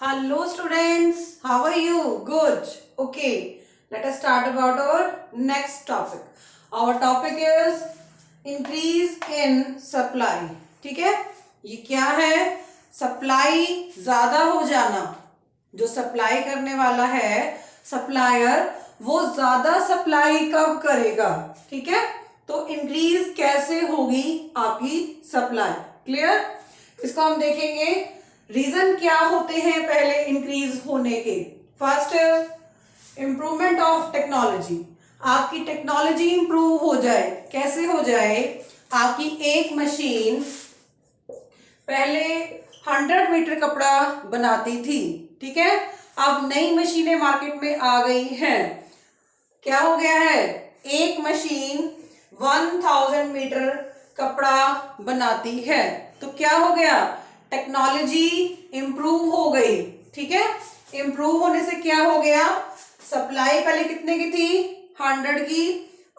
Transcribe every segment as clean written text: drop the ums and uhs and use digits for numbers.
Hello students, how are you? Good. Okay, let us start about our next topic. Our topic is increase in supply. ठीक है, ये क्या है? Supply ज्यादा हो जाना. जो सप्लाई करने वाला है सप्लायर, वो ज्यादा सप्लाई कब करेगा? ठीक है, तो इंक्रीज कैसे होगी आपकी सप्लाई? क्लियर? इसको हम देखेंगे रीजन क्या होते हैं पहले इंक्रीज होने के. First improvement of technology. आपकी टेक्नोलॉजी इंप्रूव हो जाए. कैसे हो जाए? आपकी एक मशीन पहले 100 मीटर कपड़ा बनाती थी, ठीक है, अब नई मशीनें मार्केट में आ गई हैं. क्या हो गया है? एक मशीन 1000 मीटर कपड़ा बनाती है. तो क्या हो गया? टेक्नोलॉजी इंप्रूव हो गई. ठीक है, इंप्रूव होने से क्या हो गया? सप्लाई पहले कितने की थी? 100 की,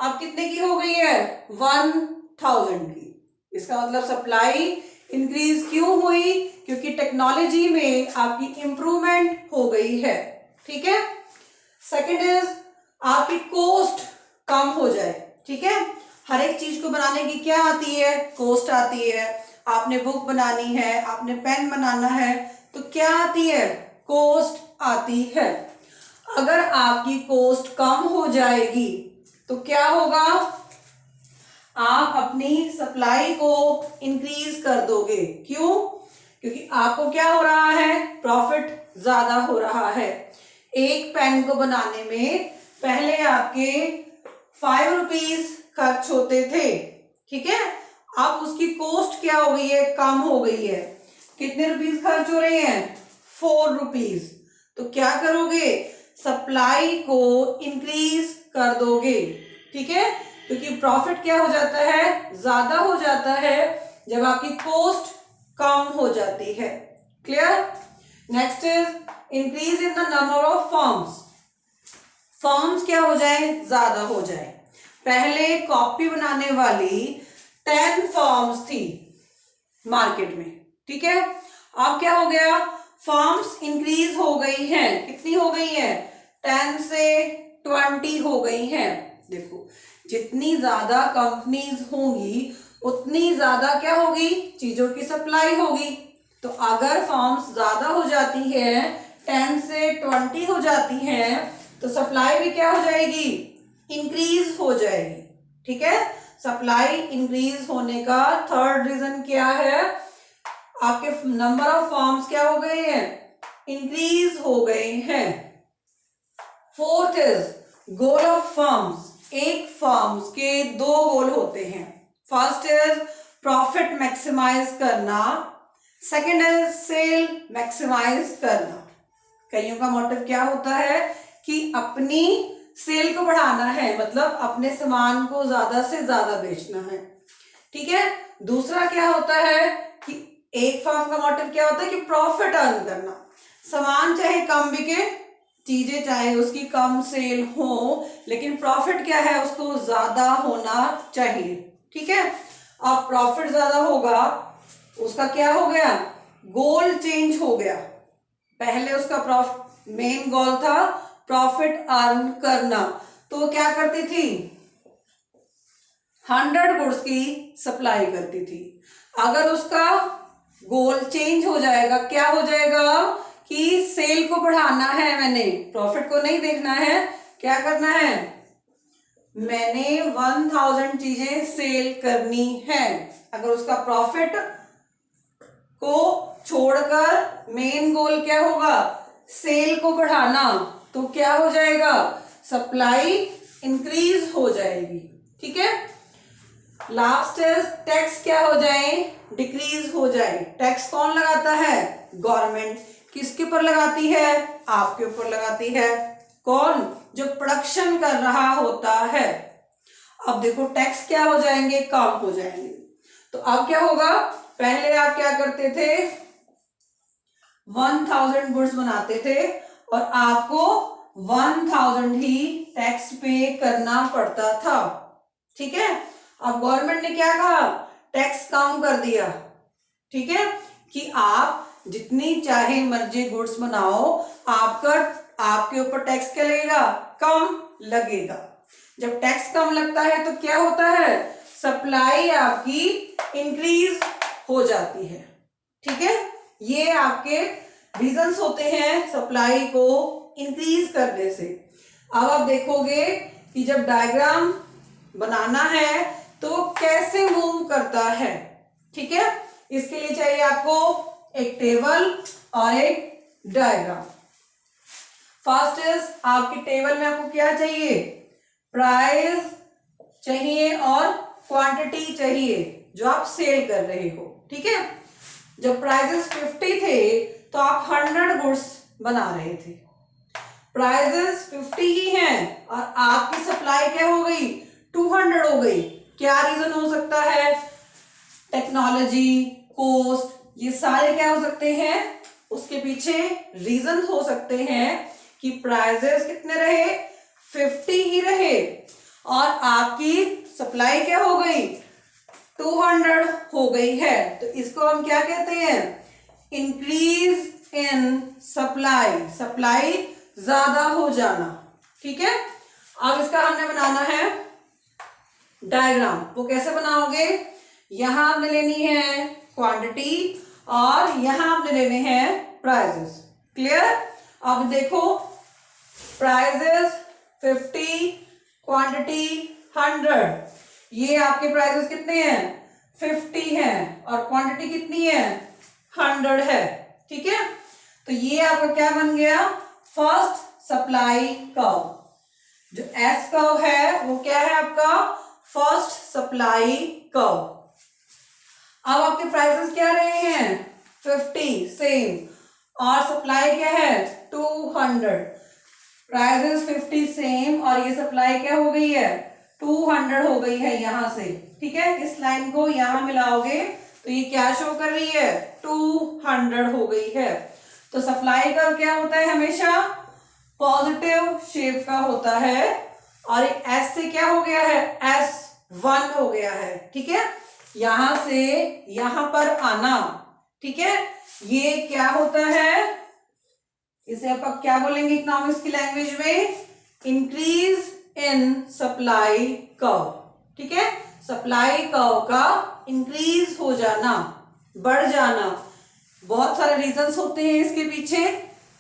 अब कितने की हो गई है? 1000 की. इसका मतलब सप्लाई इंक्रीज क्यों हुई? क्योंकि टेक्नोलॉजी में आपकी इंप्रूवमेंट हो गई है. ठीक है. सेकंड इज आपकी कॉस्ट कम हो जाए. ठीक है, हर एक चीज को बनाने की क्या आती है? कॉस्ट आती है. आपने बुक बनानी है, आपने पेन बनाना है, तो क्या आती है? कॉस्ट आती है. अगर आपकी कॉस्ट कम हो जाएगी तो क्या होगा? आप अपनी सप्लाई को इंक्रीज कर दोगे. क्यों? क्योंकि आपको क्या हो रहा है? प्रॉफिट ज्यादा हो रहा है. एक पेन को बनाने में पहले आपके 5 रुपीज खर्च होते थे. ठीक है, अब उसकी कॉस्ट क्या हो गई है? कम हो गई है. कितने रुपीज खर्च हो रहे हैं? 4 रुपीज. तो क्या करोगे? सप्लाई को इंक्रीज कर दोगे. ठीक है, क्योंकि प्रॉफिट क्या हो जाता है? ज्यादा हो जाता है जब आपकी कॉस्ट कम हो जाती है. Clear? Next is increase in the number of firms. Firms क्या हो जाए? ज्यादा हो जाए. पहले कॉपी बनाने वाली 10 फर्म्स थी मार्केट में. ठीक है, अब क्या हो गया? फर्म्स इंक्रीज हो गई हैं. कितनी हो गई हैं? 10 से 20 हो गई हैं. देखो, जितनी ज्यादा कंपनीज होंगी उतनी ज्यादा क्या होगी? चीजों की सप्लाई होगी. तो अगर फर्म्स ज्यादा हो जाती है, 10 से 20 हो जाती हैं, तो सप्लाई भी क्या हो जाएगी? इंक्रीज हो जाएगी. ठीक है, सप्लाई इंक्रीज होने का थर्ड रीजन क्या है? आपके नंबर ऑफ फर्म्स क्या हो गए हैं? इंक्रीज हो गए हैं. Fourth is goal of firms. एक फर्म्स के 2 गोल होते हैं. फर्स्ट इज प्रॉफिट मैक्सिमाइज करना, सेकंड इज सेल मैक्सिमाइज करना. कईयों का मोटिव क्या होता है कि अपनी सेल को बढ़ाना है, मतलब अपने सामान को ज्यादा से ज्यादा बेचना है. ठीक है. दूसरा क्या होता है कि एक फर्म का मोटिव क्या होता है कि प्रॉफिट अर्न करना. सामान चाहे कम बिके, चीजें चाहे उसकी कम सेल हो, लेकिन प्रॉफिट क्या है? उसको ज्यादा होना चाहिए. ठीक है, अब प्रॉफिट ज्यादा होगा, उसका क्या हो गया? गोल चेंज हो गया. पहले उसका प्रॉफिट मेन गोल था प्रॉफिट अर्न करना, तो वो क्या करती थी? 100 गुड्स की सप्लाई करती थी. अगर उसका गोल चेंज हो जाएगा, क्या हो जाएगा? कि सेल को बढ़ाना है, मैंने प्रॉफिट को नहीं देखना है. क्या करना है? मैंने 1000 चीजें सेल करनी है. अगर उसका प्रॉफिट को छोड़कर मेन गोल क्या होगा? सेल को बढ़ाना, तो क्या हो जाएगा? सप्लाई इंक्रीज हो जाएगी. ठीक है. लास्ट इज टैक्स क्या हो जाए? डिक्रीज हो जाए. टैक्स कौन लगाता है? गवर्नमेंट. किसके ऊपर लगाती है? आपके ऊपर लगाती है. कौन? जो प्रोडक्शन कर रहा होता है. अब देखो, टैक्स क्या हो जाएंगे? कम हो जाएंगे. तो अब क्या होगा? पहले आप क्या करते थे? 1000 गुड्स बनाते थे और आपको 1000 ही टैक्स पे करना पड़ता था. ठीक है, अब गवर्नमेंट ने क्या कहा? टैक्स कम कर दिया. ठीक है, कि आप जितनी चाहे मर्जी गुड्स बनाओ, आपके ऊपर टैक्स क्या लगेगा? कम लगेगा। जब टैक्स कम लगता है तो क्या होता है? सप्लाई आपकी इंक्रीज हो जाती है। ठीक है, ये आपके रीजंस होते हैं सप्लाई को इंक्रीज करने से। अब आप देखोगे कि जब डायग्राम बनाना है तो कैसे मूव करता है। ठीक है, इसके लिए चाहिए आपको एक टेबल और एक डायग्राम। फर्स्ट इज आपकी टेबल में आपको क्या चाहिए? प्राइस चाहिए और क्वांटिटी चाहिए जो आप सेल कर रहे हो। ठीक है, जब प्राइसेस 50 थे तो आप 100 गुड्स बना रहे थे। प्राइसेस 50 ही हैं और आपकी सप्लाई क्या हो गई? 200 हो गई। क्या रीजन हो सकता है? टेक्नोलॉजी, कॉस्ट, ये सारे क्या हो सकते हैं? उसके पीछे रीजन हो सकते हैं कि प्राइसेस कितने रहे? 50 ही रहे और आपकी सप्लाई क्या हो गई? 200 हो गई है। तो इसको हम क्या कहते हैं? इंक्रीज इन सप्लाई, सप्लाई ज्यादा हो जाना। ठीक है, अब इसका हमने बनाना है डायग्राम। वो कैसे बनाओगे? यहां आपने लेनी है क्वांटिटी और यहां आपने लेने हैं प्राइसेस। क्लियर? अब देखो, प्राइसेस 50, क्वांटिटी 100। ये आपके प्राइसेस कितने हैं? 50 हैं और क्वांटिटी कितनी है? 100 है। ठीक है, तो ये आपका क्या बन गया? First supply curve. जो एस कर्व है वो क्या है आपका? First supply curve. अब आपके प्राइसेस क्या रहे हैं? 50 सेम और सप्लाई क्या है? 200। प्राइसेस 50 सेम और ये सप्लाई क्या हो गई है? 200 हो गई है यहां से। ठीक है, इस लाइन को यहां मिलाओगे तो ये क्या शो कर रही है? 200 हो गई है। तो सप्लाई का क्या होता है? हमेशा पॉजिटिव शेप का होता है और एक एस से क्या हो गया है? S1 हो गया है। ठीक है, यहां से यहां पर आना। ठीक है, ये क्या होता है? इसे आप क्या बोलेंगे इकोनॉमिक्स की लैंग्वेज में? Increase in supply curve. ठीक है, सप्लाई कर्व का इंक्रीज हो जाना, बढ़ जाना। बहुत सारे रीजंस होते हैं इसके पीछे।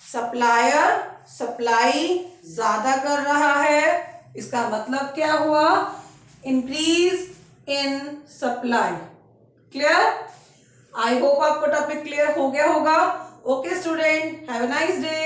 सप्लायर सप्लाई ज्यादा कर रहा है, इसका मतलब क्या हुआ? Increase in supply. Clear? I hope आपको टॉपिक क्लियर हो गया होगा। Okay student, have a nice day.